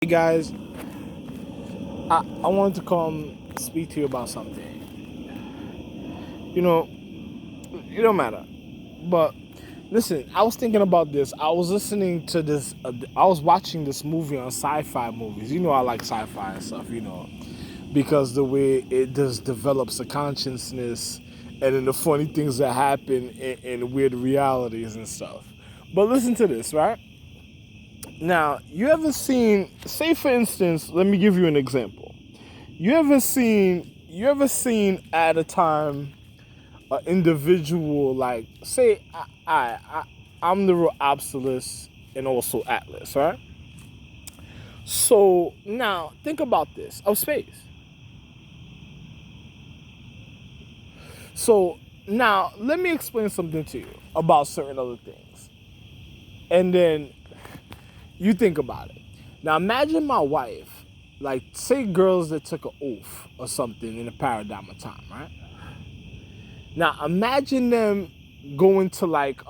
Hey guys, I wanted to come speak to you about something. You know, it don't matter. But listen, I was thinking about this. I was listening to this. I was watching this movie on sci-fi movies. You know, I like sci-fi and stuff. Because the way it just develops a consciousness, and then the funny things that happen in weird realities and stuff. But listen to this, right? Now, you ever seen? Say, for instance, let me give you an example. You ever seen at a time an individual like say I'm the real Obsolus and also Atlas, right? So now think about this of space. So now let me explain something to you about certain other things. And then you think about it. Now imagine my wife, like say girls that took an oath or something in a paradigm of time, right? Now imagine them going to like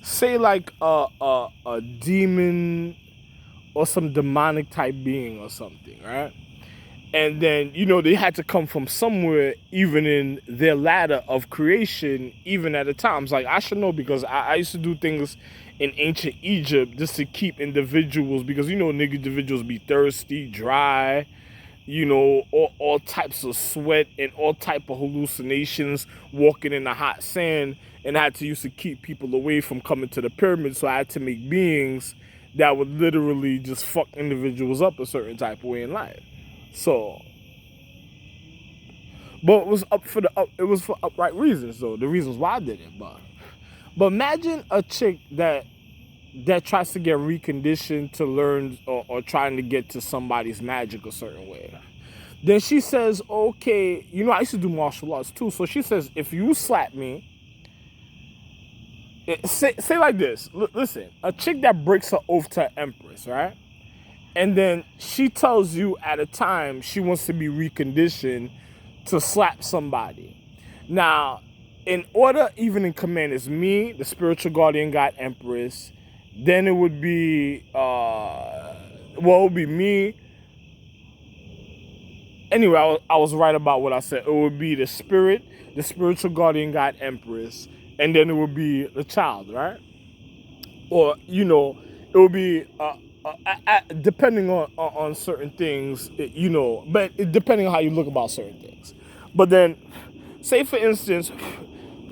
say like a demon or some demonic type being or something, right? And then they had to come from somewhere, even in their ladder of creation, even at the times. Like I should know because I used to do things in ancient Egypt just to keep individuals because nigga individuals be thirsty, dry, all types of sweat and all type of hallucinations walking in the hot sand, and I had to used to keep people away from coming to the pyramid. So I had to make beings that would literally just fuck individuals up a certain type of way in life. So, but it was for upright reasons though. The reasons why I did it, but imagine a chick that tries to get reconditioned to learn or trying to get to somebody's magic a certain way. Then she says, okay, I used to do martial arts too. So she says, if you slap me, say like this. Listen, a chick that breaks her oath to Empress, right? And then she tells you at a time she wants to be reconditioned to slap somebody. Now, in order, even in command, is me, the spiritual guardian god Empress. Then it would be, it would be me. Anyway, I was right about what I said. It would be the spirit, the spiritual guardian god Empress, and then it would be the child, right? Or it would be depending on certain things, but depending on how you look about certain things. But then, say for instance,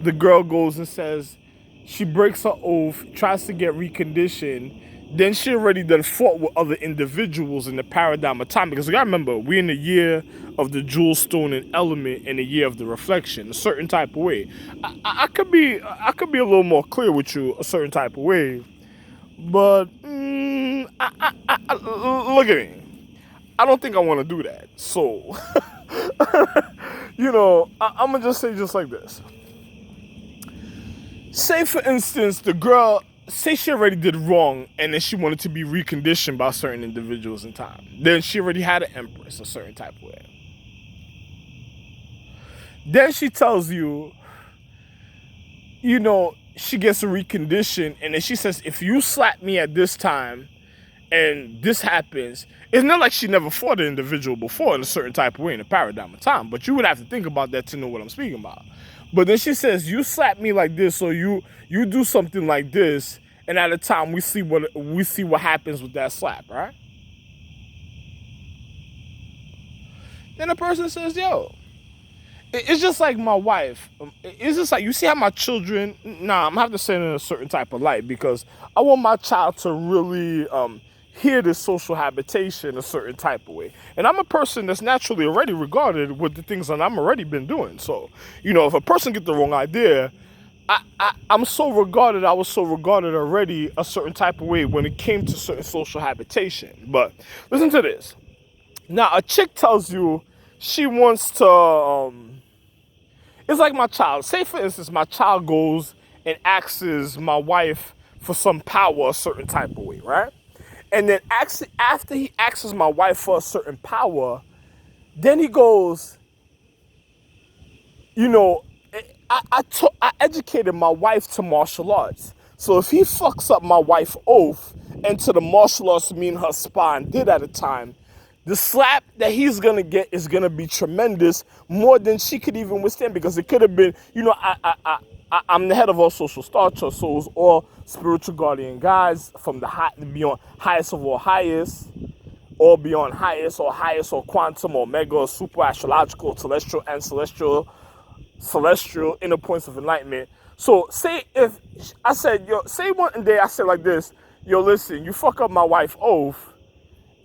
the girl goes and says she breaks her oath, tries to get reconditioned. Then she already done fought with other individuals in the paradigm of time. Because you gotta remember, we're in the year of the jewel stone and element and the year of the reflection, a certain type of way. I could be a little more clear with you a certain type of way, but look at me. I don't think I want to do that. So, I'm gonna just say just like this. Say for instance, the girl, say she already did wrong and then she wanted to be reconditioned by certain individuals in time. Then she already had an empress a certain type of way. Then she tells you, she gets a recondition, and then she says, if you slap me at this time and this happens, it's not like she never fought an individual before in a certain type of way in a paradigm of time, but you would have to think about that to know what I'm speaking about. But then she says, you slap me like this, or you do something like this, and at a time we see what happens with that slap, right? Then the person says, yo, it's just like my wife. It's just like, you see how my children, I'm gonna have to say it in a certain type of light because I want my child to really hear this social habitation a certain type of way. And I'm a person that's naturally already regarded with the things that I'm already been doing. So, if a person get the wrong idea, I'm so regarded, I was so regarded already a certain type of way when it came to certain social habitation. But listen to this. Now, a chick tells you she wants to, it's like my child. Say, for instance, my child goes and asks my wife for some power a certain type of way, right? And then after he asks my wife for a certain power, then he goes, I educated my wife to martial arts. So if he fucks up my wife oath, and to the martial arts me and her spine did at the time, the slap that he's gonna get is gonna be tremendous, more than she could even withstand, because it could have been, I'm the head of all social star trust, so it was all spiritual guardian guys from the high, beyond highest of all highest, or beyond highest or quantum or mega or super astrological, celestial and celestial inner points of enlightenment. So say if I said, yo, say one day I said like this, yo, listen, you fuck up my wife oath,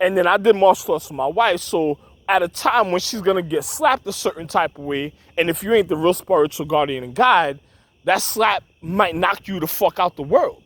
and then I did martial arts for my wife, so at a time when she's gonna get slapped a certain type of way, and if you ain't the real spiritual guardian and guide, that slap might knock you the fuck out the world.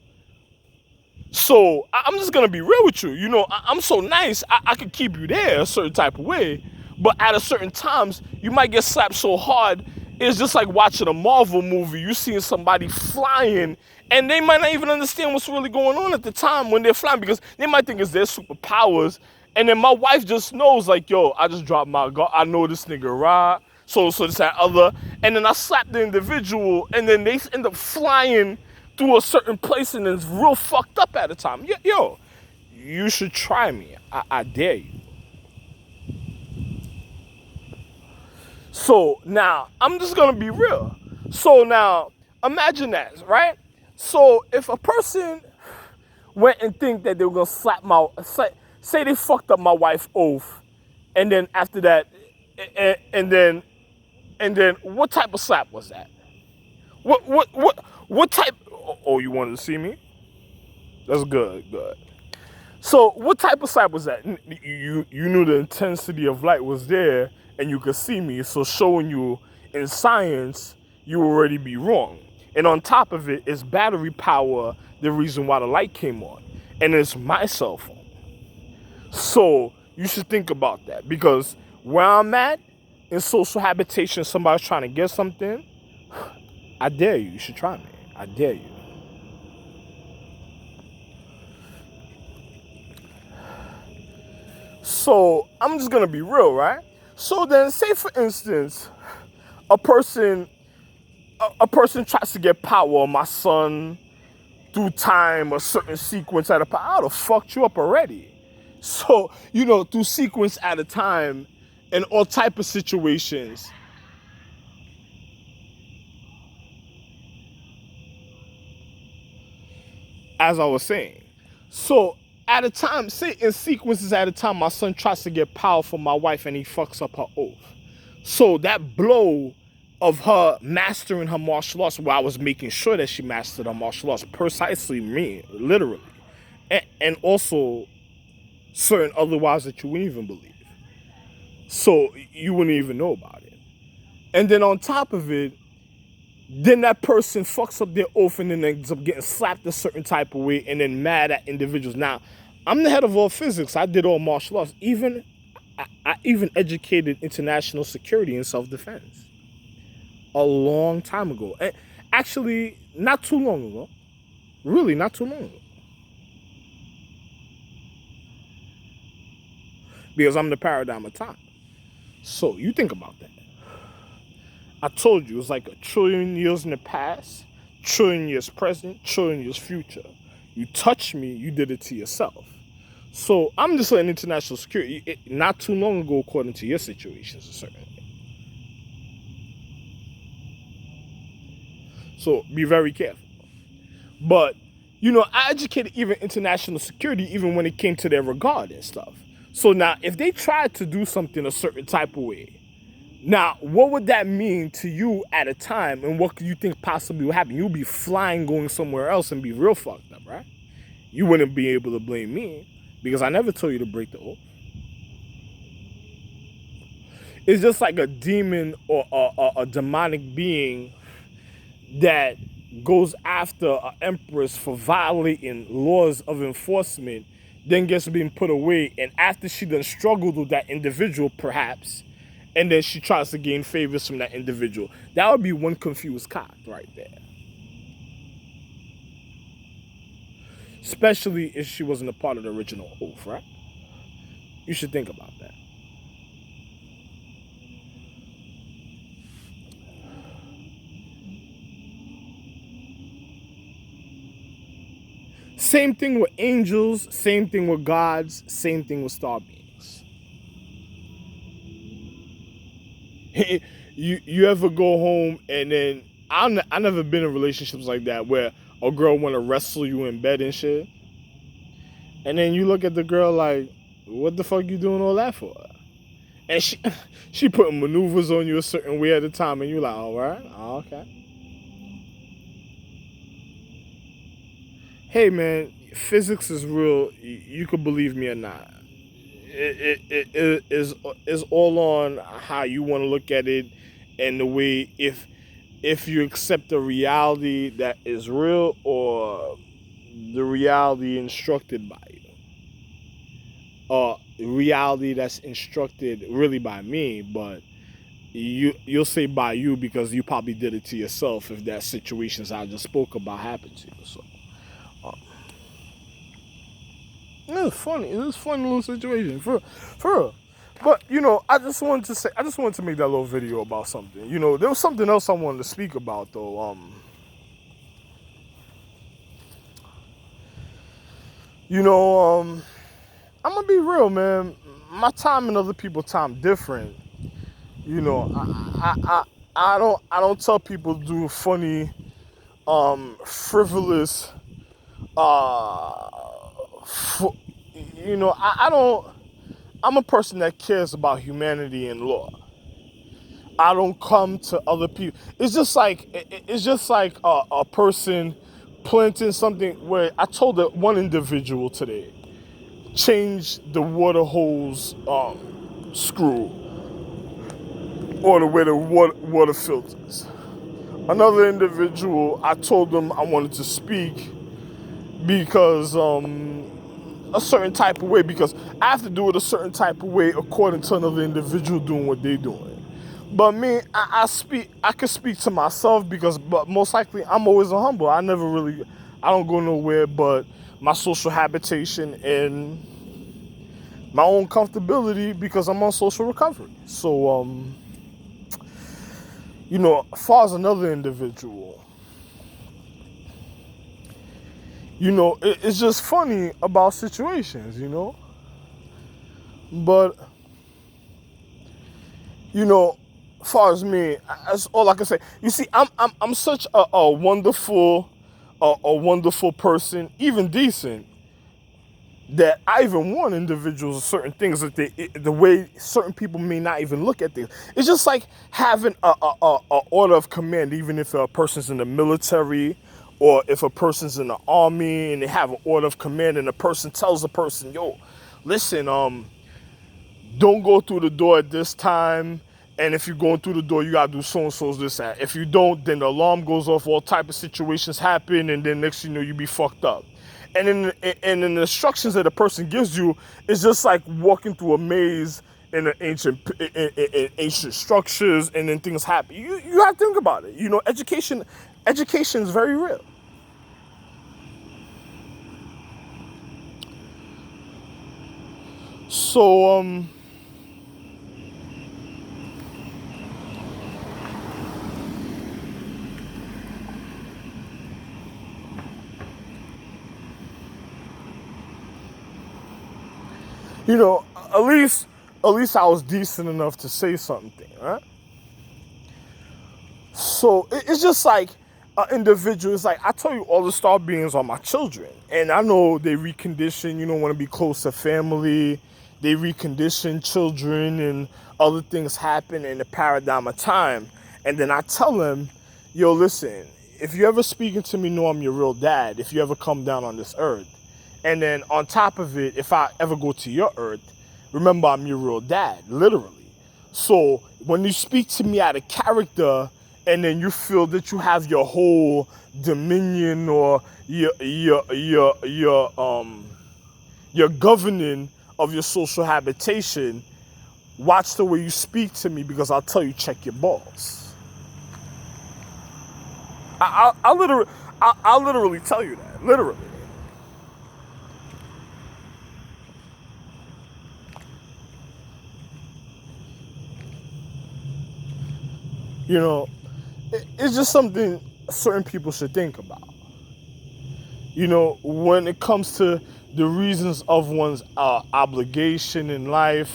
So I'm just gonna be real with you. I'm so nice, I could keep you there a certain type of way, but at a certain times, you might get slapped so hard, it's just like watching a Marvel movie. You seeing somebody flying, and they might not even understand what's really going on at the time when they're flying, because they might think it's their superpowers. And then my wife just knows, like, yo, I just dropped my guard. I know this nigga ride. So this, that, other. And then I slap the individual, and then they end up flying through a certain place, and it's real fucked up at the time. Yo, you should try me. I dare you. So now, I'm just gonna be real. So now, imagine that, right? So if a person went and think that they were gonna slap say they fucked up my wife oath, and then after that, and then what type of slap was that? What type? Oh, you wanted to see me? That's good. So what type of slap was that? You knew the intensity of light was there, and you could see me. So showing you in science, you already be wrong. And on top of it is battery power, the reason why the light came on. And it's my cell phone. So you should think about that, because where I'm at in social habitation, somebody's trying to get something, I dare you. You should try me. I dare you. So I'm just gonna be real, right? So then, say for instance, a person tries to get power on my son through time, a certain sequence at a power. I would have fucked you up already. So through sequence at a time, and all type of situations. As I was saying, so at a time, say in sequences at a time, my son tries to get power from my wife and he fucks up her oath. So that blow of her mastering her martial arts, where I was making sure that she mastered her martial arts, precisely me, literally, and also certain other wives that you wouldn't even believe. So you wouldn't even know about it. And then on top of it, then that person fucks up their oath and then ends up getting slapped a certain type of way and then mad at individuals. Now, I'm the head of all physics. I did all martial arts. I even educated international security and self-defense a long time ago. And actually, not too long ago. Really, not too long ago. Because I'm the paradigm of time. So you think about that. I told you, it's like 1 trillion years in the past, 1 trillion years present, 1 trillion years future. You touch me, you did it to yourself. So I'm just letting international security, not too long ago, according to your situations, certainly. So be very careful. But, I educated even international security, even when it came to their regard and stuff. So now, if they tried to do something a certain type of way, now, what would that mean to you at a time, and what could you think possibly would happen? You'll be flying, going somewhere else, and be real fucked up, right? You wouldn't be able to blame me, because I never told you to break the oath. It's just like a demon or a demonic being that goes after an empress for violating laws of enforcement, then gets being put away, and after she done struggled with that individual, perhaps, and then she tries to gain favors from that individual. That would be one confused cock right there. Especially if she wasn't a part of the original oath, right? You should think about that. Same thing with angels, same thing with gods, same thing with star beings. You ever go home and then I never been in relationships like that where a girl want to wrestle you in bed and shit, and then you look at the girl like, what the fuck you doing all that for? And she putting maneuvers on you a certain way at a time, and you like, all right, okay. Hey man, physics is real. You could believe me or not. It is all on how you want to look at it, and the way if you accept the reality that is real or the reality instructed by you, or reality that's instructed really by me, but you'll say by you because you probably did it to yourself if that situations I just spoke about happened to you. So it was funny. It was a funny little situation for real. But I just wanted to make that little video about something. There was something else I wanted to speak about though. I'm gonna be real, man. My time and other people's time different. I don't tell people to do funny, frivolous, uh, I don't. I'm a person that cares about humanity and law. I don't come to other people. It's just like a person planting something where I told one individual today, change the water hose screw or the way the water filters. Another individual, I told them I wanted to speak because a certain type of way, because I have to do it a certain type of way according to another individual doing what they're doing. But me, I can speak to myself but most likely I'm always a humble. I don't go nowhere but my social habitation and my own comfortability because I'm on social recovery. So, as far as another individual, it's just funny about situations, But, as far as me, that's all I can say. You see, I'm such a wonderful, a wonderful person, even decent, that I even warn individuals of certain things that the way certain people may not even look at things. It's just like having a order of command, even if a person's in the military or if a person's in the army and they have an order of command and the person tells the person, yo, listen, don't go through the door at this time. And if you're going through the door, you gotta do so and so's this that. If you don't, then the alarm goes off. All type of situations happen, and then next thing you know, you be fucked up. And in the instructions that a person gives you, it's just like walking through a maze in the ancient structures, and then things happen. You have to think about it. Education is very real. So you know, at least I was decent enough to say something, right? So it's just like an individual. It's like I tell you, all the star beings are my children, and I know they recondition. Want to be close to family. They recondition children, and other things happen in the paradigm of time. And then I tell them, yo, listen, if you ever speaking to me, know I'm your real dad. If you ever come down on this earth, and then on top of it, if I ever go to your earth, remember I'm your real dad, literally. So when you speak to me out of character, and then you feel that you have your whole dominion or your governing of your social habitation, watch the way you speak to me because I'll tell you check your balls. I'll literally tell you that, literally. It's just something certain people should think about. You know, when it comes to the reasons of one's obligation in life,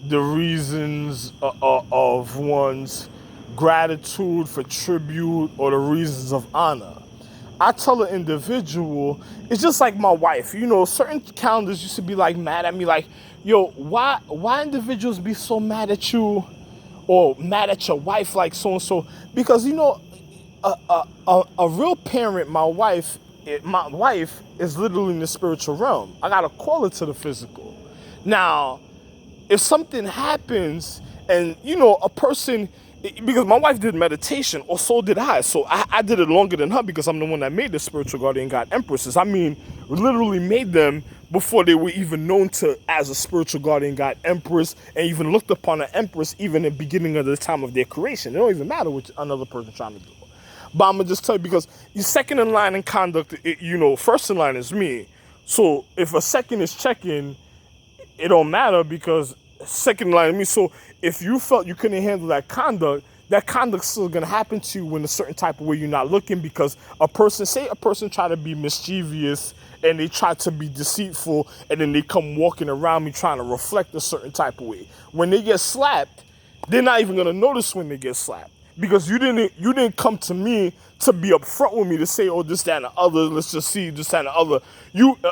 the reasons of one's gratitude for tribute, or the reasons of honor. I tell an individual, it's just like my wife. You know, certain calendars used to be like mad at me, like, yo, why individuals be so mad at you or mad at your wife, like so and so? Because you know, a real parent, my wife is literally in the spiritual realm. I gotta call it to the physical. Now, if something happens and, you know, a person, because my wife did meditation, or so did I. So I did it longer than her because I'm the one that made the spiritual guardian god empresses. I mean, literally made them before they were even known to as a spiritual guardian god empress, and even looked upon an empress even in the beginning of the time of their creation. It don't even matter what another person trying to do. But I'm gonna just tell you, because you're second in line in conduct, you know, first in line is me. So if a second is checking, it don't matter, because second line of me. So if you felt you couldn't handle that conduct's still gonna happen to you in a certain type of way you're not looking, because a person try to be mischievous and they try to be deceitful, and then they come walking around me trying to reflect a certain type of way. When they get slapped, they're not even gonna notice when they get slapped, because you didn't come to me to be upfront with me to say, oh, this, that, and the other, let's just see this, that, and the other.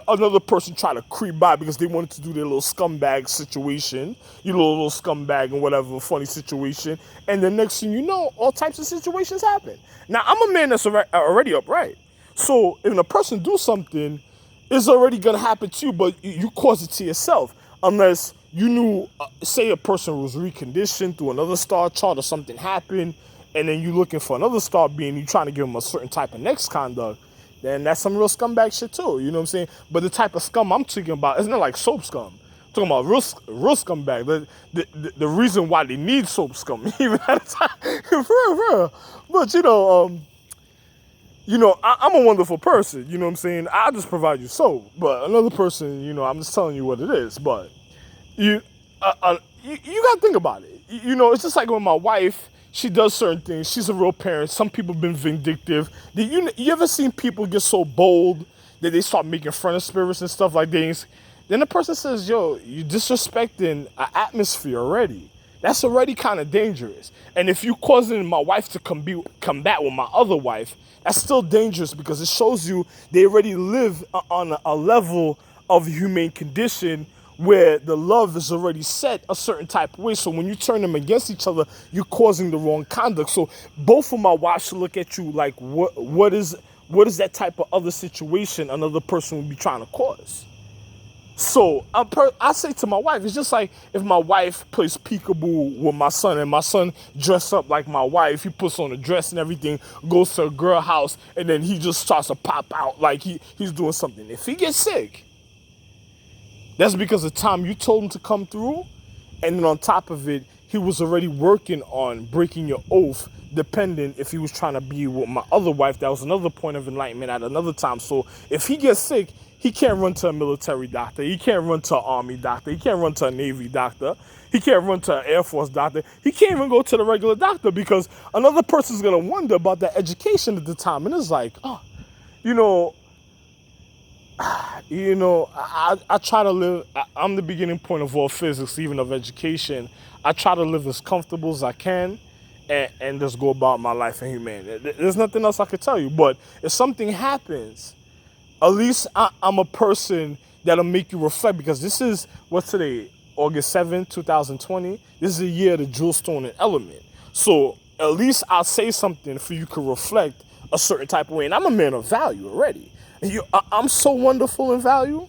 Another person try to creep by because they wanted to do their little scumbag situation, you know, little scumbag and whatever, funny situation, and the next thing you know, all types of situations happen. Now, I'm a man that's already upright, so if a person do something, it's already gonna happen to you, but you cause it to yourself, unless you knew, say a person was reconditioned through another star chart or something happened, and then you looking for another star being, you trying to give them a certain type of next conduct, then that's some real scumbag shit too, you know what I'm saying? But the type of scum I'm talking about isn't like soap scum. I'm talking about real scumbag. The reason why they need soap scum, even at a time, for real. But I'm a wonderful person, you know what I'm saying? I'll just provide you soap, but another person, you know, I'm just telling you what it is. But you gotta think about it. You know, it's just like when my wife, she does certain things. She's a real parent. Some people have been vindictive. You ever seen people get so bold that they start making fun of spirits and stuff like things? Then the person says, yo, you disrespecting an atmosphere already. That's already kind of dangerous. And if you causing my wife to combat with my other wife, that's still dangerous, because it shows you they already live on a level of humane condition where the love is already set a certain type of way. So when you turn them against each other, you're causing the wrong conduct. So both of my wives should look at you like, what is that type of other situation another person would be trying to cause? So I say to my wife, it's just like if my wife plays peekaboo with my son, and my son dress up like my wife, he puts on a dress and everything, goes to a girl house, and then he just starts to pop out like he's doing something. If he gets sick, that's because the time you told him to come through, and then on top of it, he was already working on breaking your oath, depending if he was trying to be with my other wife. That was another point of enlightenment at another time. So if he gets sick, he can't run to a military doctor. He can't run to an army doctor. He can't run to a Navy doctor. He can't run to an Air Force doctor. He can't even go to the regular doctor, because another person's going to wonder about that education at the time. And it's like, oh, I try to live, I'm the beginning point of all physics, even of education. I try to live as comfortable as I can and just go about my life in humanity. There's nothing else I could tell you. But if something happens, at least I'm a person that'll make you reflect, because this is, what's today, August 7th, 2020. This is the year of the jewel stone and element. So at least I'll say something for you to reflect a certain type of way. And I'm a man of value already. I'm so wonderful in value.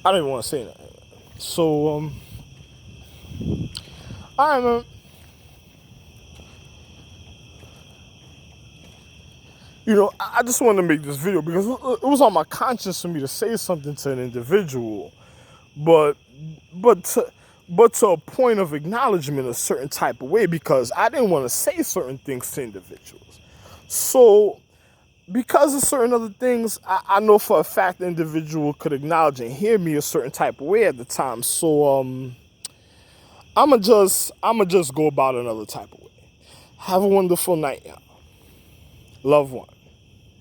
I don't even want to say that. So, all right, man. I just wanted to make this video because it was on my conscience for me to say something to an individual, but to a point of acknowledgement a certain type of way, because I didn't want to say certain things to individuals. So because of certain other things, I know for a fact the individual could acknowledge and hear me a certain type of way at the time. So I'ma just go about another type of way. Have a wonderful night, y'all. loved one.